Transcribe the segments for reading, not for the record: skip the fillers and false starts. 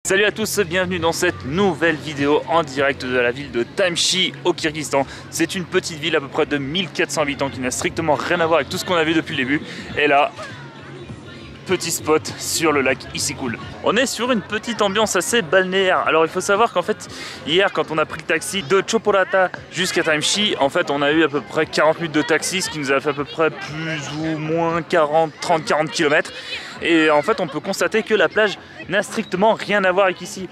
Salut à tous, bienvenue dans cette nouvelle vidéo en direct de la ville de Tamshi au Kyrgyzstan. C'est une petite ville à peu près de 1400 habitants qui n'a strictement rien à voir avec tout ce qu'on a vu depuis le début. Et là, petit spot sur le lac Issyk-Kul. On est sur une petite ambiance assez balnéaire. Alors il faut savoir qu'en fait, hier quand on a pris le taxi de Chopolata jusqu'à Tamshi, en fait on a eu à peu près 40 minutes de taxi, ce qui nous a fait à peu près plus ou moins 30-40 km. Et en fait on peut constater que la plage n'a strictement rien à voir avec ici.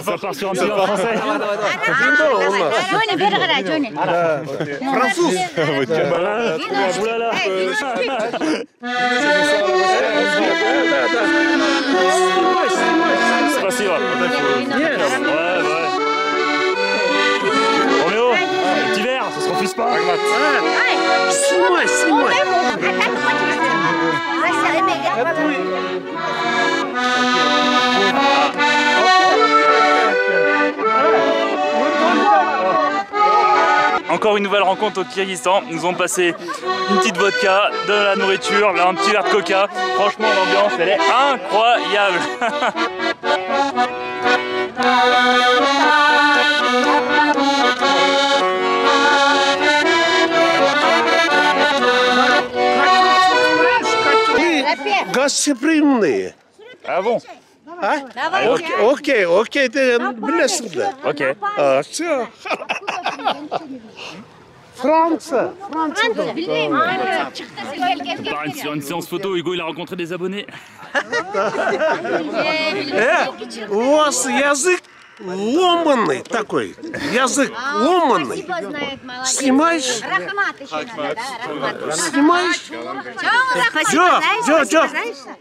Ça part sur un petit français. Français. Спасибо. Roméo, petit verre, ça se refuse pas. Encore une nouvelle rencontre au Kyrgyzstan. Nous avons passé une petite vodka, de la nourriture, là un petit verre de coca. Franchement l'ambiance elle est incroyable. Гостеприимные. Ah bon? А? Окей, ты блеск, да? Ok. Все. Франция. Pareil, sur une séance photo, Hugo il a rencontré des abonnés. У вас язык ломанный такой. Язык ломанный. Снимаешь? Снимаешь? Джо,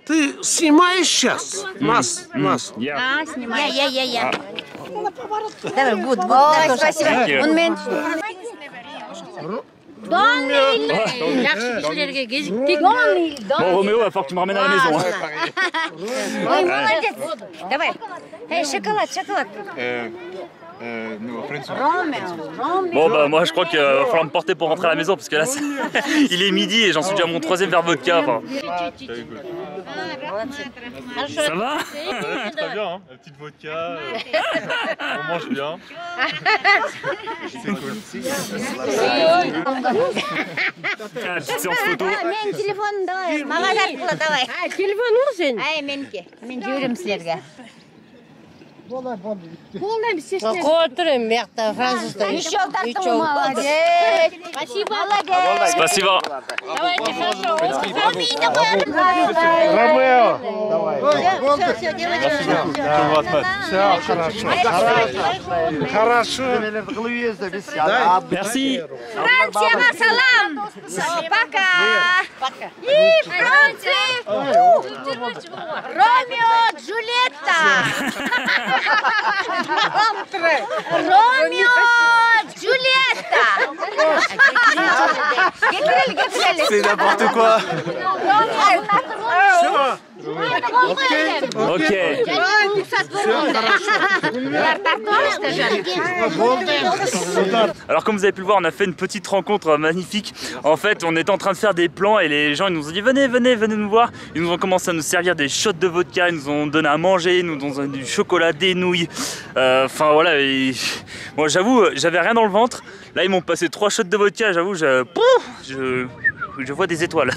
ты снимаешь сейчас? Нас. Yeah. Я. Давай, гуд. Ой, спасибо. Он меньше. Bon Roméo, il va falloir que tu me ramènes à la maison. Ой, молодец. Давай. Шоколад. Bon bah moi je crois qu'il va falloir me porter pour rentrer à la maison parce que là il est midi et j'en suis déjà à mon 3e verre vodka. Enfin. Ça va? Très bien, hein. La petite vodka, on mange bien. C'est cool. Ah, petite séance photo. Мен телефон давай. Маған арқылы давай. Телефон нужен? Ай, меніке. Мен жіберем сілерге. Отырым, мекта, французда. Еще тартым, молодец. Спасибо. Молодец. Спасибо. Давайте, хорошо. Ромео. Все, делайте. Все, хорошо. Merci. Франция, салам. Пока. И Франция. Ромео, Джульетта. Ромео, Джульетта. C'est n'importe quoi. Ok. Alors comme vous avez pu le voir, on a fait une petite rencontre magnifique. En fait, on était en train de faire des plans et les gens ils nous ont dit venez nous voir. Ils nous ont commencé à nous servir des shots de vodka, ils nous ont donné à manger, ils nous ont donné du chocolat, des nouilles. Enfin voilà. Et... Moi j'avoue, j'avais rien dans le ventre. Là, ils m'ont passé 3 shots de vodka, j'avoue, je vois des étoiles.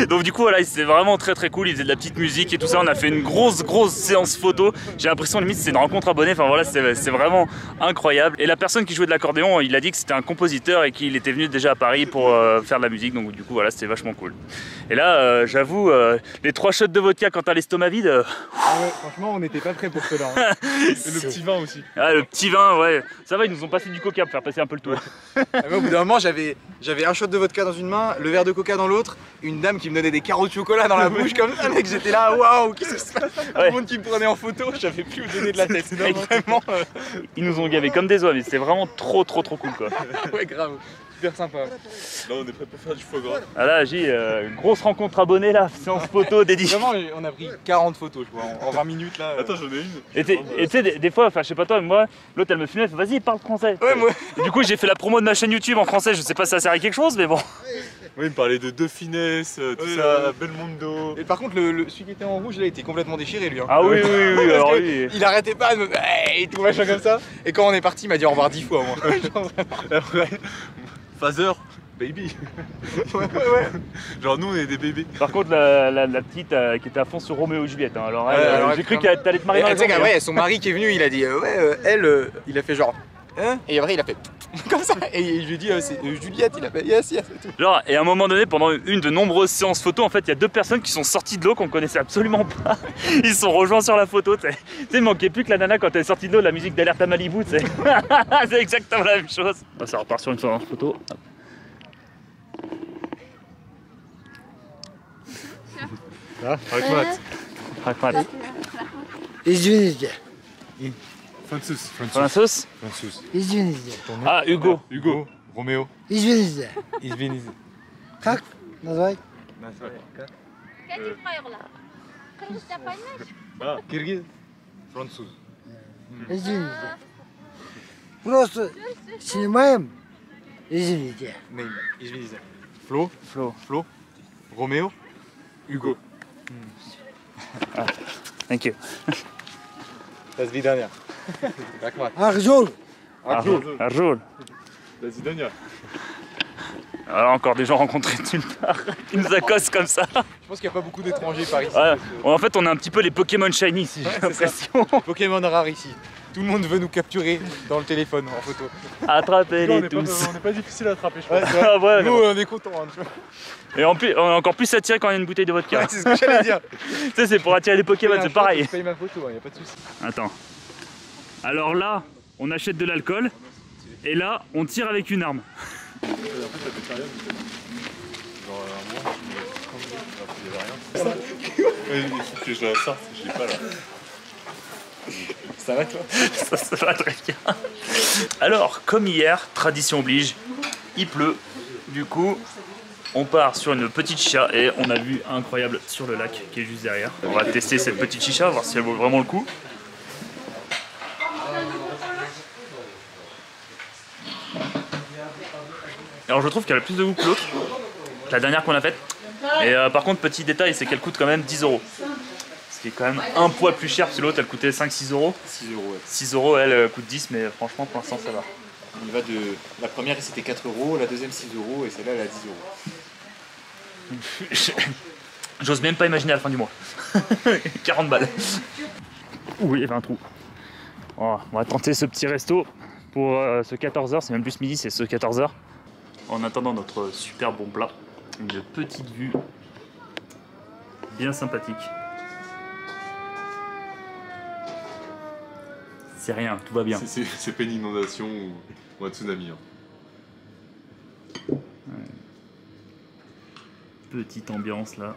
Donc du coup voilà, c'était vraiment très cool, ils faisaient de la petite musique et tout ça, on a fait une grosse séance photo. J'ai l'impression limite c'était une rencontre abonnée, enfin voilà, c'est vraiment incroyable. Et la personne qui jouait de l'accordéon, il a dit que c'était un compositeur et qu'il était venu déjà à Paris pour faire de la musique, donc du coup voilà, c'était vachement cool. Et là j'avoue, les 3 shots de vodka quand t'as l'estomac vide... Ah ouais, franchement on n'était pas prêts pour cela. Hein. Et le petit vin aussi. Ah le petit vin, ouais, ça va, ils nous ont passé du coca pour faire passer un peu le tour. Au bout d'un moment j'avais un shot de vodka dans une main, le verre de coca dans l'autre, une dame qui me donnait des carreaux de chocolat dans la bouche comme ça, mec, j'étais là, waouh, qu'est-ce que c'est? Tout le monde qui me prenait en photo, je savais plus où donner de la tête. Mec, vraiment. Ils nous ont gavés comme des oies, mais c'était vraiment trop cool quoi. Ouais, grave, super sympa. Là on est prêt pour faire du foie gras. Ah là, grosse rencontre abonnée là, séance photo dédiée. Vraiment, on a pris 40 photos, je crois, en 20 minutes là. Attends, j'en ai une. Et tu sais, des fois, enfin je sais pas toi, mais moi, l'autre elle me filmait, elle fait vas-y, parle français. Ouais, moi. Et du coup, j'ai fait la promo de ma chaîne YouTube en français, je sais pas si ça sert à quelque chose, mais bon. Oui, il me parlait de finesse, tout ça, Belmondo. Et par contre, celui qui était en rouge là, il était complètement déchiré lui. Hein. Ah oui, alors oui. Il arrêtait pas de me. Hey, tout machin comme ça. Et quand on est parti, il m'a dit au revoir 10 fois, moi. Phaser, baby. Ouais. Genre nous on est des bébés. Par contre, la petite qui était à fond sur Roméo et Juliette, hein, alors alors, j'ai cru qu'elle allait te marier dans les Tu sais jambes, qu'après, son mari qui est venu, il a dit il a fait genre. Hein? Et après, il a fait comme ça. Et je lui ai dit, c'est Juliette, il a fait yes. Et tout. Genre, et à un moment donné, pendant une de nombreuses séances photos, en fait, il y a 2 personnes qui sont sorties de l'eau qu'on connaissait absolument pas. Ils se sont rejoints sur la photo, tu sais. Tu sais, il manquait plus que la nana quand elle est sortie de l'eau, la musique d'Alerte à Malibu, tu sais. C'est exactement la même chose. Ça repart sur une séance photo. Rahmat. Извините. Francis. Извините. Ah, Hugo. Hugo. Roméo. Извините. Извините. Как назвать? Киргиз. Француз. Извините. Просто снимаем. Извините. Извините. Flo. Roméo. Hugo. Ah, thank you. Das vidania. Rahmat. Arjol. Arjoul. Vas-y, Dania. Alors encore des gens rencontrés nulle part qui nous accostent comme ça. Je pense qu'il n'y a pas beaucoup d'étrangers par ici. Ouais, en fait, on est un petit peu les Pokémon Shiny ici, j'ai l'impression. Pokémon rare ici. Tout le monde veut nous capturer dans le téléphone en photo. Attrapez-les tous. On n'est pas difficile à attraper, je crois. Ouais, Ah ouais, nous, on est contents. Hein, tu vois. et en plus, on est encore plus attiré quand il y a une bouteille de vodka. Ouais, c'est ce que j'allais dire. Tu sais, c'est pour attirer les Pokémon, c'est pareil. Je paye ma photo, il n'y a pas de souci. Attends. Alors là, on achète de l'alcool. Et là, on tire avec une arme. En fait, ça fait rien. Genre, un mois, il y avait rien. Il faut que je la sorte, je l'ai pas là. Ça va toi? Ça va très bien. Alors, comme hier, tradition oblige, il pleut. Du coup, on part sur une petite chicha et on a vu incroyable sur le lac qui est juste derrière. On va tester cette petite chicha, voir si elle vaut vraiment le coup. Alors je trouve qu'elle a plus de goût que l'autre, la dernière qu'on a faite. Et par contre, petit détail, c'est qu'elle coûte quand même 10 €. Ce qui est quand même un poids plus cher, parce que l'autre elle coûtait 5-6 €. 6 €, ouais. 6 € elle coûte 10, mais franchement pour l'instant ça va. Il va de. La première c'était 4 €, la deuxième 6 € et celle-là elle a 10 €. J'ose même pas imaginer à la fin du mois. 40 balles. Ouh, il y avait un trou. Oh, on va tenter ce petit resto pour ce 14 h, c'est même plus midi, c'est ce 14 h. En attendant notre super bon plat, une petite vue bien sympathique. C'est rien, tout va bien. C'est pas une inondation ou un tsunami. Hein. Ouais. Petite ambiance là.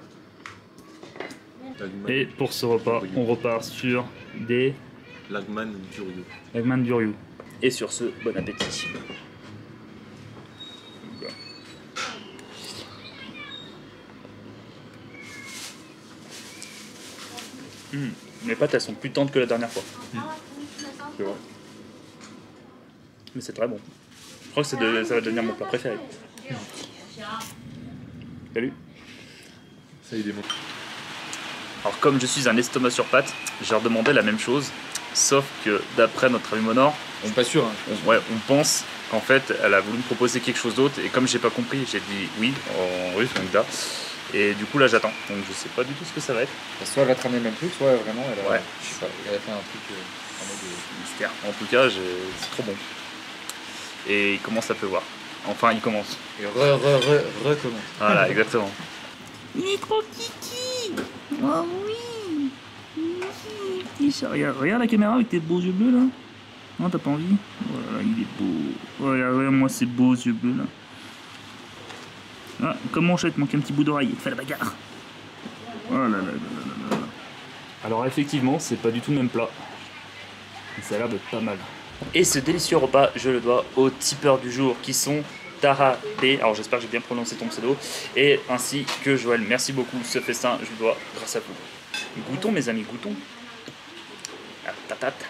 Lagman, Et pour ce repas, on repart sur des Lagman Durio. Lagman Duriu. Et sur ce, bon appétit. Les pâtes elles sont plus tendres que la dernière fois. C'est vrai. Mais c'est très bon. Je crois que ça va devenir mon plat préféré. Salut. Ça y est, démontre. Alors comme je suis un estomac sur pattes, j'ai redemandé la même chose. Sauf que d'après notre ami Monor, Je suis pas sûr. Hein. on pense qu'en fait elle a voulu me proposer quelque chose d'autre et comme j'ai pas compris, j'ai dit oui en russe, donc da. Et du coup là j'attends, donc je sais pas du tout ce que ça va être. Soit elle va te ramener le même truc, soit vraiment elle a, Ouais. elle a fait un truc en mode Mystère. En tout cas c'est trop bon. Et il commence à pleuvoir. Enfin il commence. et recommence. Voilà exactement. Il est trop kiki. Oh oui. Petit chat. Regarde la caméra avec tes beaux yeux bleus là. Non, t'as pas envie? Voilà, il est beau. Regarde, moi ces beaux yeux bleus là. Ah, comme mon chat, il te manque un petit bout d'oreille, il te fait la bagarre. Oh là là là là là là. Alors effectivement c'est pas du tout le même plat. Mais ça a l'air d'être pas mal. Et ce délicieux repas je le dois aux tipeurs du jour qui sont Tara P, alors j'espère que j'ai bien prononcé ton pseudo, et ainsi que Joël. Merci beaucoup, ce festin je le dois grâce à vous. Goûtons mes amis, goûtons. La patate.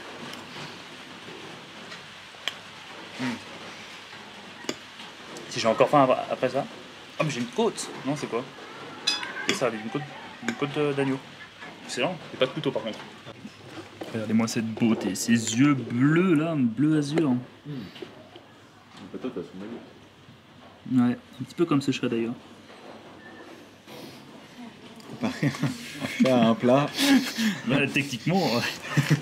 Si j'ai encore faim après ça. Ah mais j'ai une côte. Non c'est quoi? C'est ça, avec une côte d'agneau. Excellent, et pas de couteau par contre. Regardez-moi cette beauté, ces yeux bleus là, bleu azur. Ouais, un petit peu comme ce chat d'ailleurs. Faire un plat. Bah, techniquement,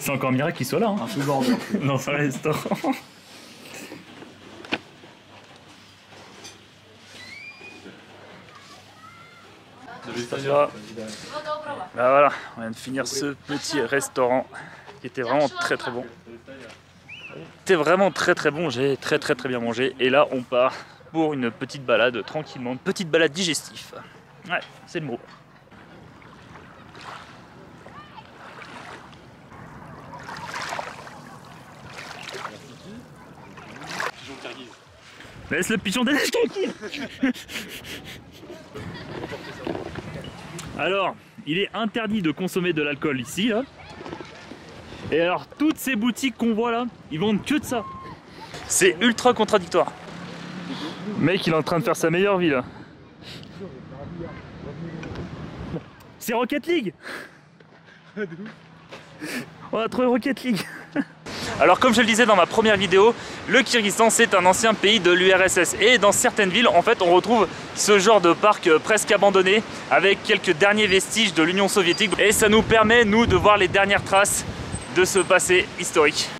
c'est encore un miracle qu'il soit là. Hein. Un peu bordel. Dans un restaurant. Bah voilà, on vient de finir ce petit restaurant qui était vraiment très très bon. C'était vraiment très très bon, j'ai très bien mangé. Et là on part pour une petite balade tranquillement, une petite balade digestive. Ouais, c'est le mot. Laisse le pigeon des neiges tranquille. Alors, il est interdit de consommer de l'alcool ici, là. Et alors, toutes ces boutiques qu'on voit là, ils vendent que de ça. C'est ultra contradictoire. Le mec, il est en train de faire sa meilleure vie, là. C'est Rocket League. On a trouvé Rocket League. Alors comme je le disais dans ma première vidéo, le Kyrgyzstan c'est un ancien pays de l'URSS et dans certaines villes en fait on retrouve ce genre de parc presque abandonné avec quelques derniers vestiges de l'Union soviétique et ça nous permet nous de voir les dernières traces de ce passé historique.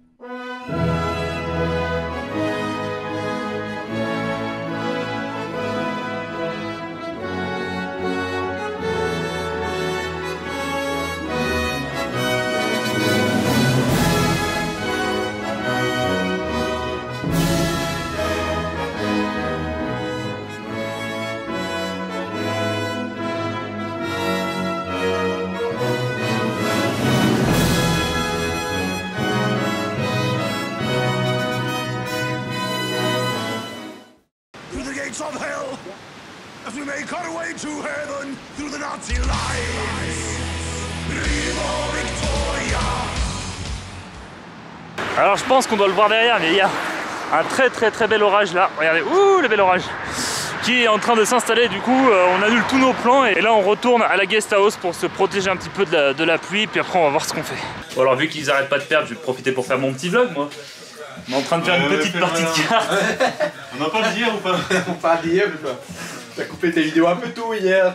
Of hell, as we make our way to heaven through the Nazi lines. Viva Victoria! Alors je pense qu'on doit le voir derrière, mais il y a un très bel orage là. Regardez, ouh le bel orage qui est en train de s'installer. Du coup on annule tous nos plans et là on retourne à la guest house pour se protéger un petit peu de la pluie. Puis après on va voir ce qu'on fait. Bon alors vu qu'ils arrêtent pas de perdre, je vais profiter pour faire mon petit vlog moi. On est en train de faire une petite partie de cartes. On en parle d'hier ou pas? On parle d'hier ou pas? T'as coupé tes vidéos un peu tôt hier.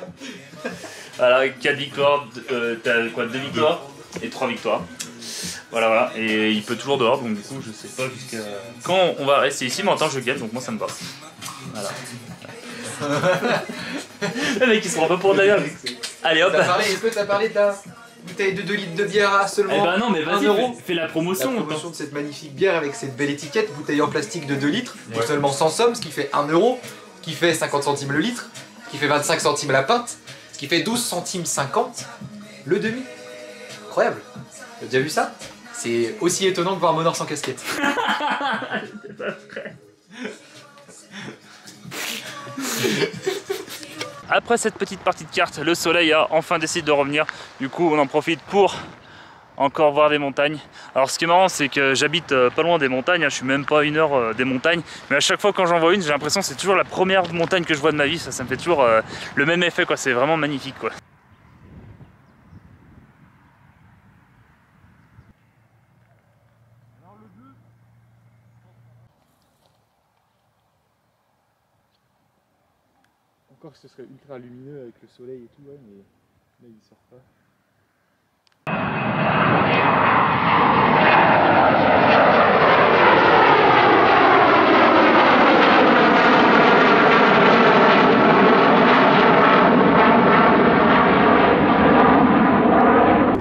Voilà, 4 victoires, t'as quoi, 2 victoires et 3 victoires. Voilà, et il peut toujours dehors, donc du coup je sais pas jusqu'à quand on va rester ici, mais en temps je gagne, donc moi ça me va. Voilà. Le mec il se rend pas pour de la gueule. Allez hop. Est-ce que t'as parlé de la bouteille de 2 litres de bière à seulement Eh ben non mais vas-y, 1 euro? fais la promotion. La promotion de cette magnifique bière avec cette belle étiquette, bouteille en plastique de 2 litres, pour seulement 100 sommes, ce qui fait 1 euro, ce qui fait 50 centimes le litre, ce qui fait 25 centimes la pinte, ce qui fait 12 centimes 50 le demi. Incroyable. T'as déjà vu ça? C'est aussi étonnant que voir Monor sans casquette. C'est pas vrai. Après cette petite partie de cartes, le soleil a enfin décidé de revenir. Du coup, on en profite pour encore voir des montagnes. Alors ce qui est marrant, c'est que j'habite pas loin des montagnes, je suis même pas à 1 heure des montagnes, mais à chaque fois quand j'en vois une, j'ai l'impression que c'est toujours la première montagne que je vois de ma vie. Ça me fait toujours le même effet, quoi. C'est vraiment magnifique, quoi. Encore que ce serait ultra lumineux avec le soleil et tout, ouais, mais là il sort pas.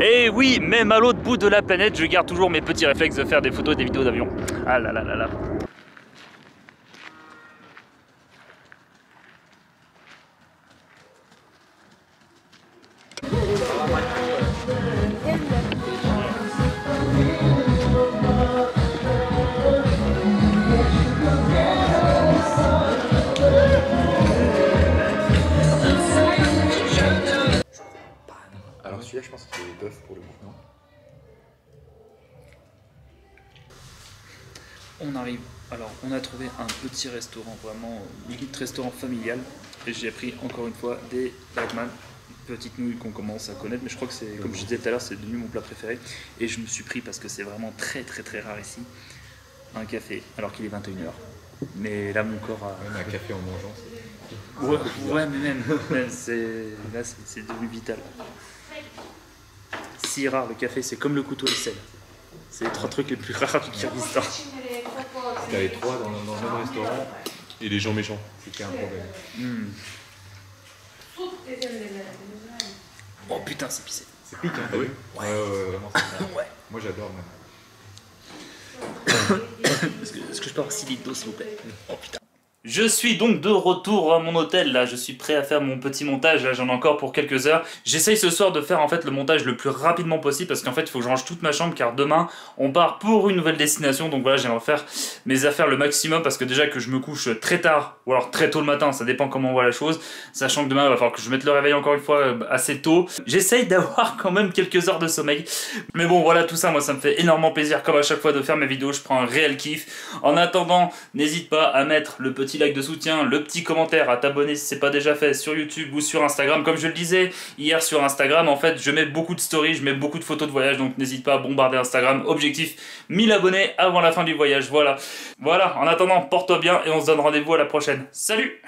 Et oui, même à l'autre bout de la planète, je garde toujours mes petits réflexes de faire des photos et des vidéos d'avion. Ah là là là là. Alors celui-là, je pense qu'il est bœuf pour le coup, non? On arrive. Alors, on a trouvé un petit restaurant, vraiment limite restaurant familial. Et j'ai pris encore une fois des Batman, petites nouilles qu'on commence à connaître. Mais je crois que c'est, comme je disais tout à l'heure, c'est devenu mon plat préféré. Et je me suis pris, parce que c'est vraiment très rare ici, un café, alors qu'il est 21h. Mais là, mon corps a... Même un café en mangeant, c'est... Ouais, mais même là, c'est devenu vital. Si rare, le café, c'est comme le couteau et le sel. C'est les 3 trucs les plus rares du Kyrgyzstan. Si t'avais 3 dans le même restaurant et les gens méchants, c'était un problème. Oh putain, c'est pissé. C'est pique, hein, t'as vu? Ouais, vraiment, c'est ça. Ouais. Moi j'adore même. Est-ce que je peux avoir 6 litres d'eau, s'il vous plaît? Oh putain. Je suis donc de retour à mon hôtel, là, je suis prêt à faire mon petit montage, là j'en ai encore pour quelques heures. J'essaye ce soir de faire en fait le montage le plus rapidement possible parce qu'en fait il faut que je range toute ma chambre car demain on part pour une nouvelle destination. Donc voilà, j'aimerais faire mes affaires le maximum parce que déjà que je me couche très tard ou alors très tôt le matin, ça dépend comment on voit la chose. Sachant que demain il va falloir que je mette le réveil encore une fois assez tôt. J'essaye d'avoir quand même quelques heures de sommeil. Mais bon voilà, tout ça moi ça me fait énormément plaisir comme à chaque fois de faire mes vidéos, je prends un réel kiff. En attendant, n'hésite pas à mettre le petit like de soutien, le petit commentaire, à t'abonner si c'est pas déjà fait sur YouTube ou sur Instagram. Comme je le disais hier sur Instagram, en fait je mets beaucoup de stories, je mets beaucoup de photos de voyage, donc n'hésite pas à bombarder Instagram. Objectif 1000 abonnés avant la fin du voyage, voilà. En attendant, porte-toi bien et on se donne rendez-vous à la prochaine. Salut!